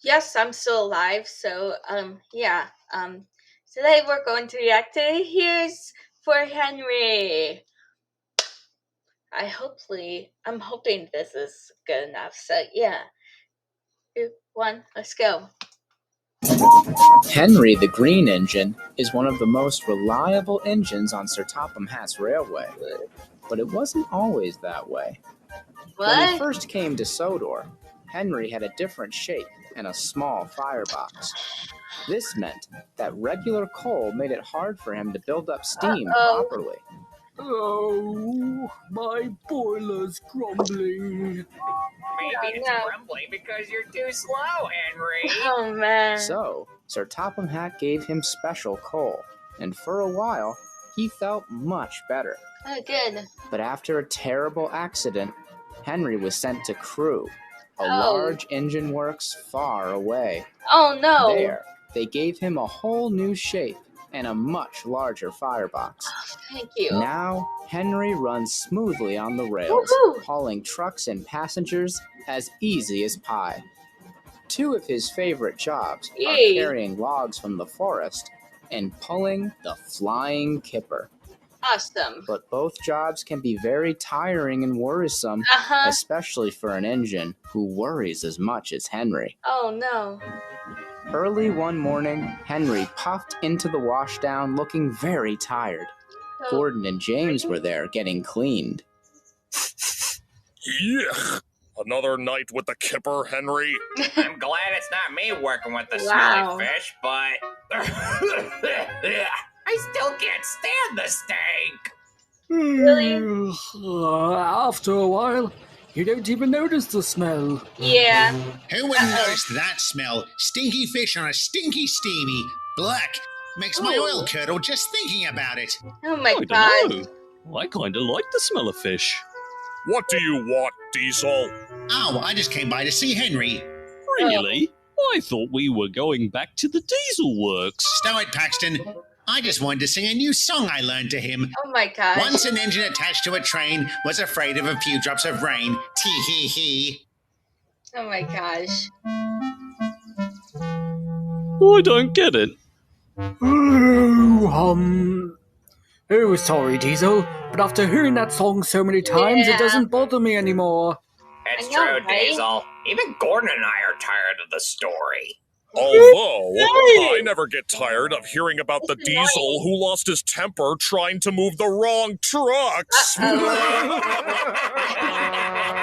Yes, I'm still alive. So, yeah. Today we're going to react to Here's for Henry. I'm hoping this is good enough. So, yeah. Two, one, let's go. Henry the Green Engine is one of the most reliable engines on Sir Topham Hatt's railway, but it wasn't always that way. When he What? first came to Sodor, Henry had a different shape and a small firebox. This meant that regular coal made it hard for him to build up steam Uh-oh. properly. Oh, my boiler's crumbling. Maybe Oh, it's no. crumbling because you're too slow, Henry. Oh, man. So, Sir Topham Hatt gave him special coal, and for a while, he felt much better. Oh, good. But after a terrible accident, Henry was sent to Crewe, a Oh. large engine works far away. Oh, no. There, they gave him a whole new shape and a much larger firebox. Thank you. Now, Henry runs smoothly on the rails, Woohoo! hauling trucks and passengers as easy as pie. Two of his favorite jobs are Yay. carrying logs from the forest and pulling the flying kipper. Awesome. But both jobs can be very tiring and worrisome, Uh-huh. especially for an engine who worries as much as Henry. Oh, no. Early one morning, Henry puffed into the washdown looking very tired. Oh, Gordon and James were there getting cleaned. Yuck! Another night with the kipper, Henry. I'm glad it's not me working with the Wow. smelly fish, but I still can't stand the stank. Really? After a while, you don't even notice the smell. Yeah. Who wouldn't notice that smell? Stinky fish on a stinky steamy. Black. Makes my Ooh. oil curdle just thinking about it. Oh, my I God. don't know. I kind of like the smell of fish. What do you want, Diesel? Oh, I just came by to see Henry. Really? I thought we were going back to the diesel works. Stow it, Paxton. I just wanted to sing a new song I learned to him. Oh, my gosh. Once an engine attached to a train was afraid of a few drops of rain. Tee hee hee. Oh, my gosh. I don't get it. Oh, sorry, Diesel, but after hearing that song so many times, Yeah. it doesn't bother me anymore. It's I know, true, right? Diesel. Even Gordon and I are tired of the story. Although, Hey! I never get tired of hearing about the It's Diesel who lost his temper trying to move the wrong trucks.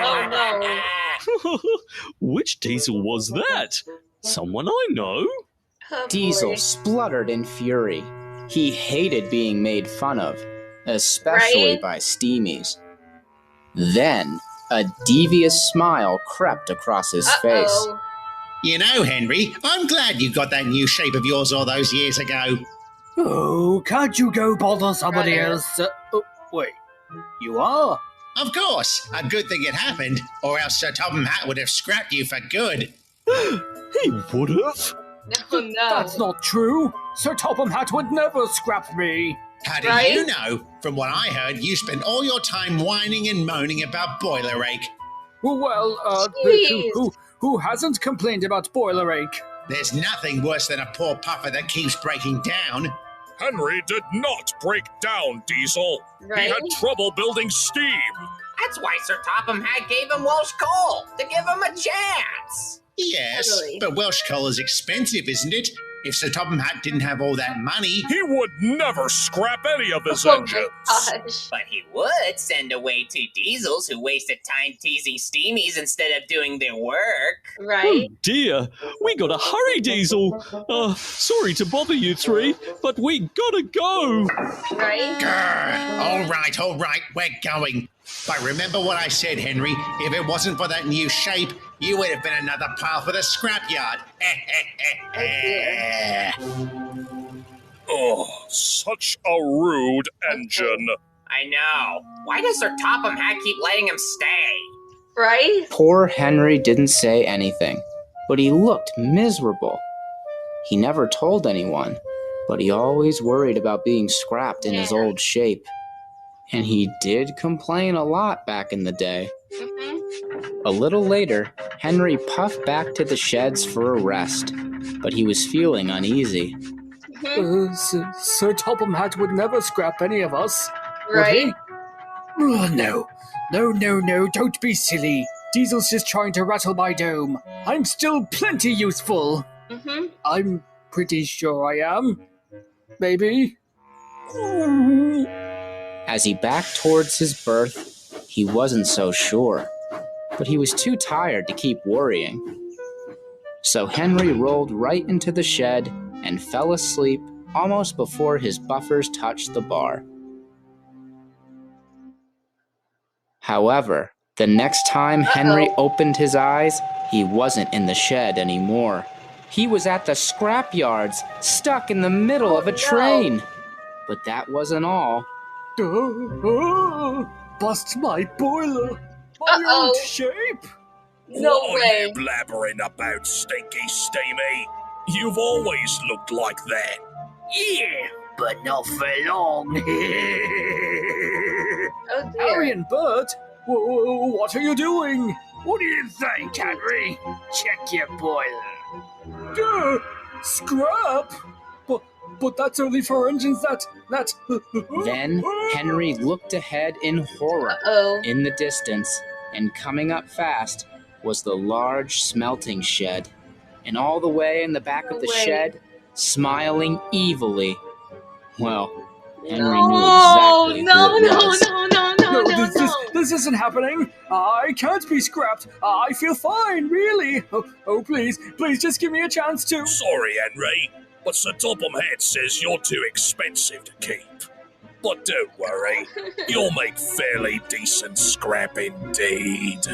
Oh, no. Which diesel was that? Someone I know? Oh, Diesel boy. spluttered in fury. He hated being made fun of, especially Right? by Steamies. Then, a devious smile crept across his face. Uh-oh. You know, Henry, I'm glad you got that new shape of yours all those years ago. Oh, can't you go bother somebody Right. else? Oh, wait, you are? Of course, a good thing it happened, or else Sir Topham Hatt would have scrapped you for good. He would have? Oh, no. That's not true. Sir Topham Hatt would never scrap me. How do Right? you know? From what I heard, you spent all your time whining and moaning about boiler ache. Well, Jeez. who hasn't complained about boiler ache? There's nothing worse than a poor puffer that keeps breaking down. Henry did not break down, Diesel. Right? He had trouble building steam. That's why Sir Topham Hatt gave him Welsh coal, to give him a chance. Yes, Totally. but Welsh coal is expensive, isn't it? If Sir Topham Hatt didn't have all that money, He would never scrap any of his Oh, engines. my gosh. But he would send away two diesels who wasted time teasing steamies instead of doing their work. Right? Oh dear, we gotta hurry, Diesel. Sorry to bother you three, but we gotta go. Right? grrr. All right, we're going. But remember what I said, Henry. If it wasn't for that new shape, you would have been another pile for the scrapyard. Oh, such a rude engine. I know. Why does Sir Topham Hatt keep letting him stay? Right? Poor Henry didn't say anything, but he looked miserable. He never told anyone, but he always worried about being scrapped in his Yeah. old shape. And he did complain a lot back in the day. Mm-hmm. A little later, Henry puffed back to the sheds for a rest, but he was feeling uneasy. Sir Topham Hatt would never scrap any of us, would Right? he? Oh, no, don't be silly. Diesel's just trying to rattle my dome. I'm still plenty useful. Mm-hmm. I'm pretty sure I am. Maybe. As he backed towards his berth, he wasn't so sure, but he was too tired to keep worrying. So Henry rolled right into the shed and fell asleep almost before his buffers touched the bar. However, the next time Henry opened his eyes, he wasn't in the shed anymore. He was at the scrapyards, stuck in the middle of a train. But that wasn't all. Bust my boiler. My old shape. No what way. are you blabbering about, Stinky Steamy? You've always looked like that. Yeah, but not for long. Oh Harry dear. and Bert, what are you doing? What do you think, Henry? Check your boiler. Scrap? But that's only for engines that... Then Henry looked ahead in horror. Uh-oh. In the distance, and coming up fast, was the large smelting shed. And all the way in the back of the No way. shed, smiling evilly. Well, Henry No, knew exactly no, who it no, was. This isn't happening. I can't be scrapped. I feel fine, really. Oh, please, just give me a chance to... Sorry, Henry, but Sir Topham Hatt says you're too expensive to keep. But don't worry, you'll make fairly decent scrap indeed.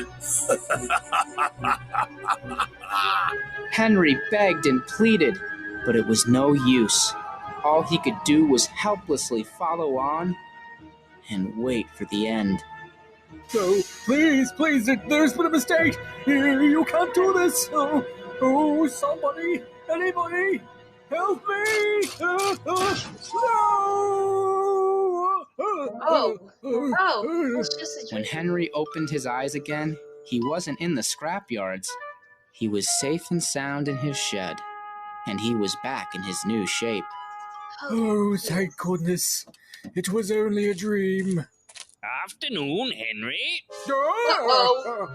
Henry begged and pleaded, but it was no use. All he could do was helplessly follow on and wait for the end. Oh, please, there's been a mistake. You can't do this. Oh, somebody, anybody, help me. No. It's just a When dream. Henry opened his eyes again, he wasn't in the scrapyards. He was safe and sound in his shed, and he was back in his new shape. Oh, thank goodness. It was only a dream. Afternoon, Henry. Hello,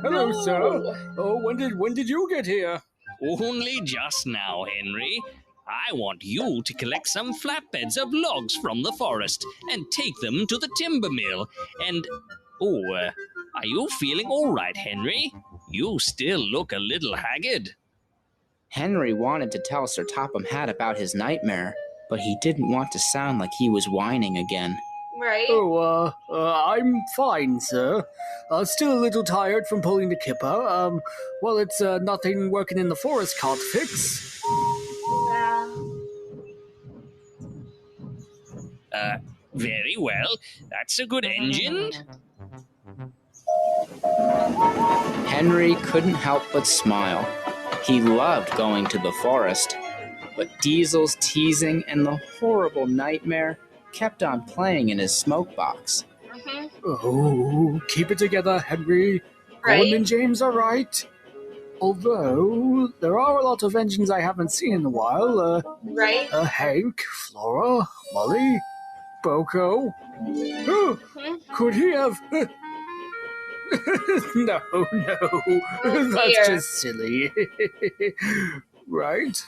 No. sir. Oh, when did you get here? Only just now, Henry. I want you to collect some flatbeds of logs from the forest and take them to the timber mill. And, are you feeling all right, Henry? You still look a little haggard. Henry wanted to tell Sir Topham Hatt about his nightmare, but he didn't want to sound like he was whining again. Right? Oh, I'm fine, sir. Still a little tired from pulling the kipper. Well, it's nothing working in the forest can't fix. Yeah. Very well. That's a good engine. Henry couldn't help but smile. He loved going to the forest, but Diesel's teasing and the horrible nightmare kept on playing in his smoke box. Mm-hmm. Oh, keep it together, Henry. Right? Owen and James are right. Although, there are a lot of engines I haven't seen in a while. Right? Hank, Flora, Molly, Boko. Oh, could he have... No, that's dear. just silly. Right?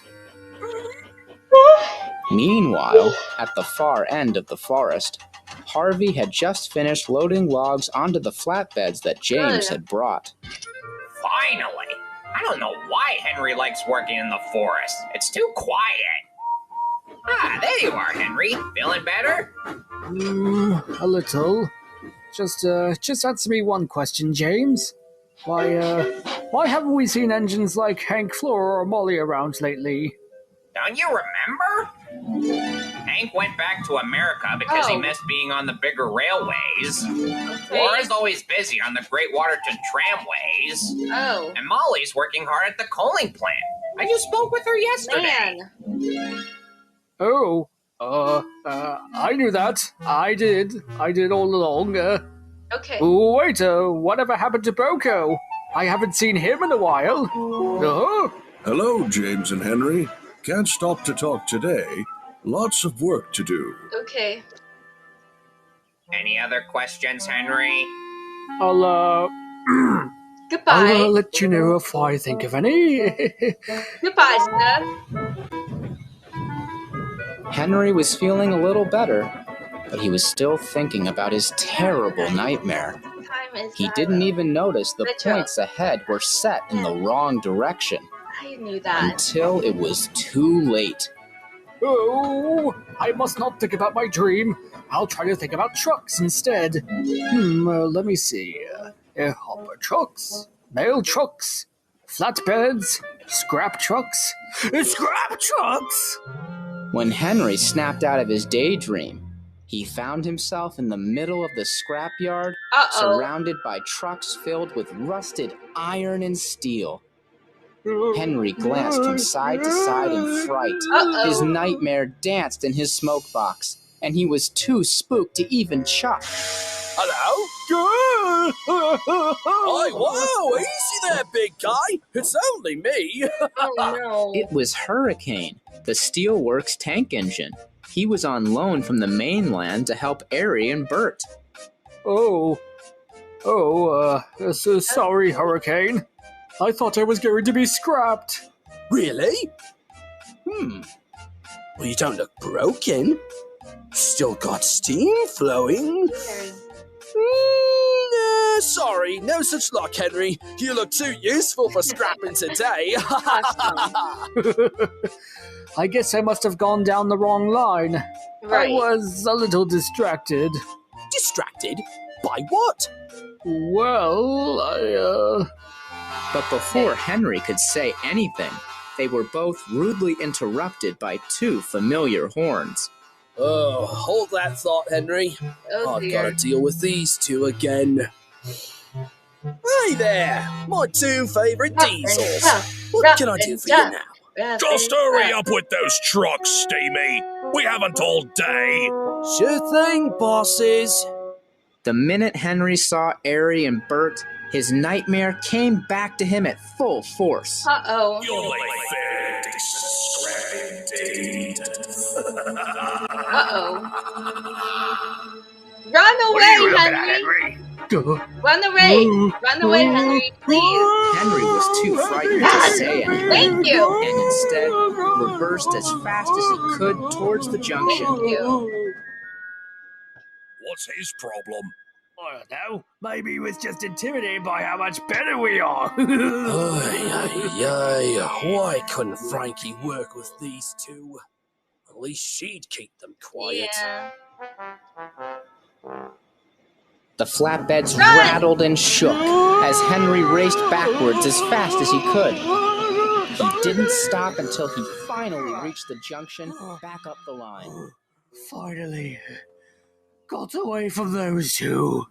Meanwhile, at the far end of the forest, Harvey had just finished loading logs onto the flatbeds that James Good. had brought. Finally! I don't know why Henry likes working in the forest. It's too quiet. Ah, there you are, Henry. Feeling better? A little. Just answer me one question, James. Why haven't we seen engines like Hank, Flora, or Molly around lately? Don't you remember? Hank went back to America because he Oh. missed being on the bigger railways. Okay. Flora's always busy on the Great Waterton tramways. Oh. And Molly's working hard at the coaling plant. I just spoke with her yesterday. Man. Oh, I knew that. I did all along. Okay. Wait, whatever happened to Boko? I haven't seen him in a while. Hello, James and Henry. Can't stop to talk today. Lots of work to do. Okay. Any other questions, Henry? I'll Goodbye. let you know if I think of any. Goodbye, sir. Henry was feeling a little better, but he was still thinking about his terrible nightmare. Time is He didn't even notice the Retro. points ahead were set in the wrong direction I knew that. until it was too late. Oh, I must not think about my dream. I'll try to think about trucks instead. Let me see. Hopper trucks, mail trucks, flatbeds, scrap trucks. Scrap trucks! When Henry snapped out of his daydream, he found himself in the middle of the scrapyard, Uh-oh. surrounded by trucks filled with rusted iron and steel. Henry glanced from side to side in fright. His Uh-oh. nightmare danced in his smoke box, and he was too spooked to even chuck. Hello? Hi, whoa! Easy there, big guy. It's only me. Oh, no. It was Hurricane, the steelworks tank engine. He was on loan from the mainland to help Airy and Bert. So sorry, Hurricane. I thought I was going to be scrapped. Really? Well, you don't look broken. Still got steam flowing. Sorry, no such luck, Henry. You look too useful for scrapping today. I guess I must have gone down the wrong line. Right. I was a little distracted. Distracted? By what? Well, But before Henry could say anything, they were both rudely interrupted by two familiar horns. Oh, hold that thought, Henry. Oh, I've dear. got to deal with these two again. Hey there, my two favorite diesels. What can I do for you now? Just hurry up with those trucks, Steamy. We haven't all day. Sure thing, bosses. The minute Henry saw Airy and Bert, his nightmare came back to him at full force. Uh-oh. You'll make fair decent scrap indeed. Uh-oh. Run away, Henry! Run away! Run away, Henry, please! Henry was too frightened to say anything, Thank you! and instead reversed as fast as he could towards the junction. Thank you. What's his problem? I don't know. Maybe he was just intimidated by how much better we are. Why couldn't Frankie work with these two? At least she'd keep them quiet. Yeah. The flatbeds Run! rattled and shook as Henry raced backwards as fast as he could. He didn't stop until he finally reached the junction back up the line. Finally, got away from those two.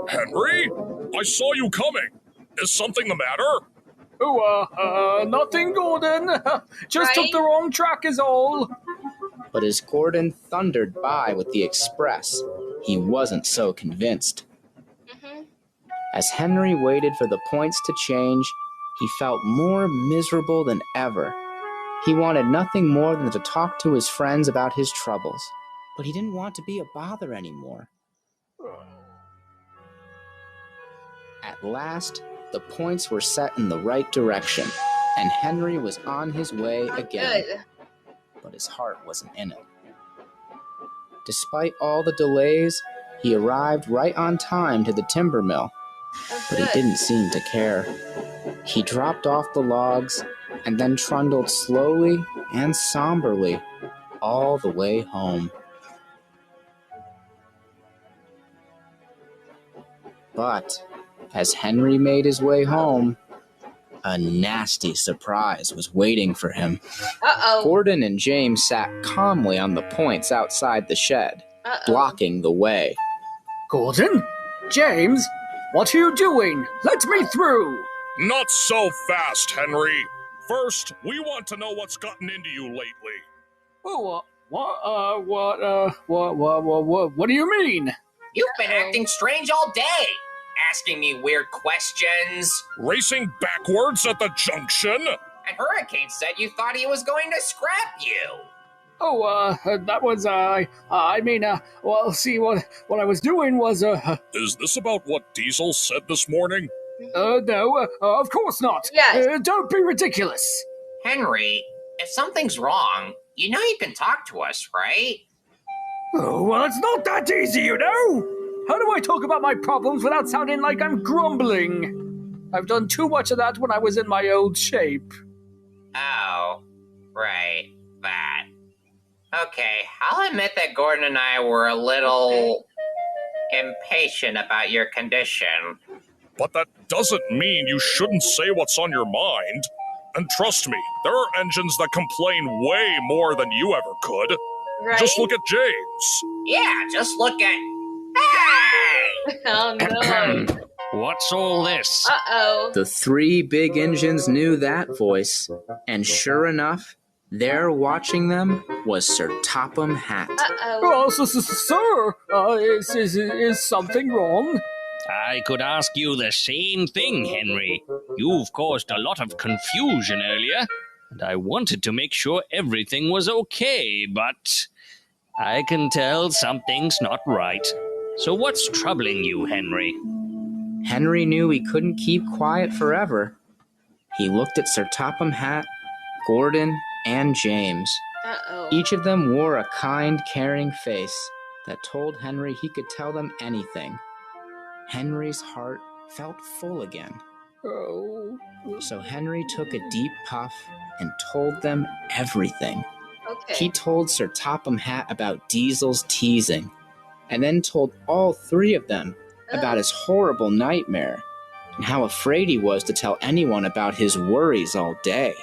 Henry? I saw you coming. Is something the matter? Nothing, Gordon. Just took the wrong track is all. But as Gordon thundered by with the express, he wasn't so convinced. As Henry waited for the points to change, he felt more miserable than ever. He wanted nothing more than to talk to his friends about his troubles, but he didn't want to be a bother anymore. At last, the points were set in the right direction, and Henry was on his way again. Good. But his heart wasn't in it. Despite all the delays, he arrived right on time to the timber mill, but he didn't seem to care. He dropped off the logs and then trundled slowly and somberly all the way home. But as Henry made his way home, a nasty surprise was waiting for him. Uh-oh. Gordon and James sat calmly on the points outside the shed, blocking the way. Gordon? James? What are you doing? Let me through! Not so fast, Henry. First, we want to know what's gotten into you lately. What do you mean? You've been acting strange all day. asking me weird questions. Racing backwards at the junction? And Hurricane said you thought he was going to scrap you. Oh, that was, well, see, what I was doing was, Is this about what Diesel said this morning? no, of course not. Yes. Don't be ridiculous. Henry, if something's wrong, you know you can talk to us, right? Oh, well, it's not that easy, you know. How do I talk about my problems without sounding like I'm grumbling? I've done too much of that when I was in my old shape. Oh, right, that. Okay, I'll admit that Gordon and I were a little impatient about your condition. But that doesn't mean you shouldn't say what's on your mind. And trust me, there are engines that complain way more than you ever could. Right? Just look at James. Yeah, just look at... Hey! Oh no. What's all this? Uh-oh. The three big engines knew that voice, and sure enough, there watching them was Sir Topham Hatt. Uh-oh. Oh, sir, is something wrong? I could ask you the same thing, Henry. You've caused a lot of confusion earlier, and I wanted to make sure everything was okay, but I can tell something's not right. So what's troubling you, Henry? Henry knew he couldn't keep quiet forever. He looked at Sir Topham Hatt, Gordon, and James. Uh-oh. Each of them wore a kind, caring face that told Henry he could tell them anything. Henry's heart felt full again. Oh. So Henry took a deep puff and told them everything. Okay. He told Sir Topham Hatt about Diesel's teasing, and then told all three of them about his horrible nightmare and how afraid he was to tell anyone about his worries all day.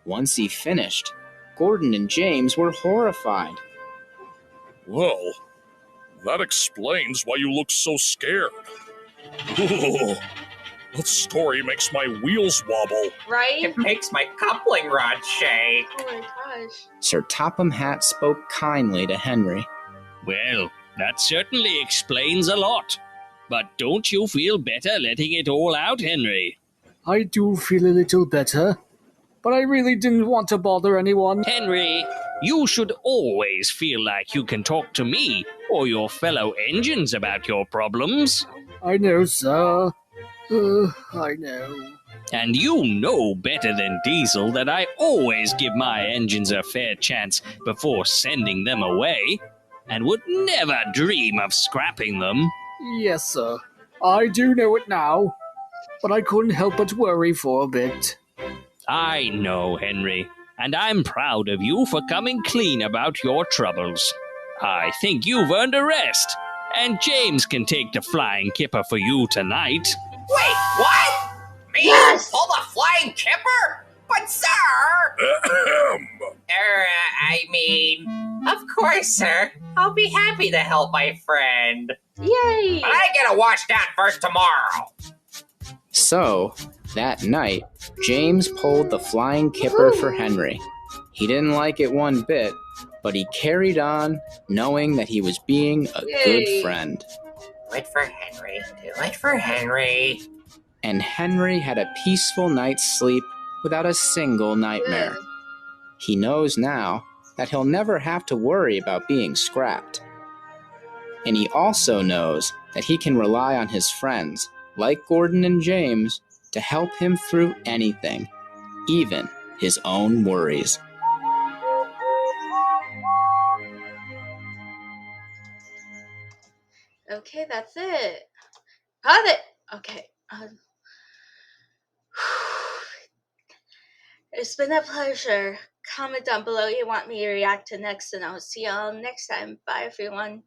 Once he finished, Gordon and James were horrified. Well, that explains why you look so scared. Ooh, that story makes my wheels wobble. Right? It makes my coupling rod shake. Oh my gosh. Sir Topham Hatt spoke kindly to Henry. Well, that certainly explains a lot. But don't you feel better letting it all out, Henry? I do feel a little better, but I really didn't want to bother anyone. Henry, you should always feel like you can talk to me or your fellow engines about your problems. I know, sir. I know. And you know better than Diesel that I always give my engines a fair chance before sending them away, and would never dream of scrapping them. Yes, sir. I do know it now, but I couldn't help but worry for a bit. I know, Henry, and I'm proud of you for coming clean about your troubles. I think you've earned a rest, and James can take the flying kipper for you tonight. Wait, what? Me? Yes! Pull the flying kipper? But sir! Ahem. I mean, of course, sir. I'll be happy to help my friend. Yay! But I gotta wash down first tomorrow. So, that night, James pulled the flying kipper for Henry. He didn't like it one bit, but he carried on, knowing that he was being a good friend. Do it for Henry. Do it for Henry. And Henry had a peaceful night's sleep without a single nightmare. Good. He knows now that he'll never have to worry about being scrapped. And he also knows that he can rely on his friends, like Gordon and James, to help him through anything, even his own worries. Okay, that's it. Got it. Okay. It's been a pleasure. Comment down below you want me to react to next, and I'll see y'all next time. Bye, everyone.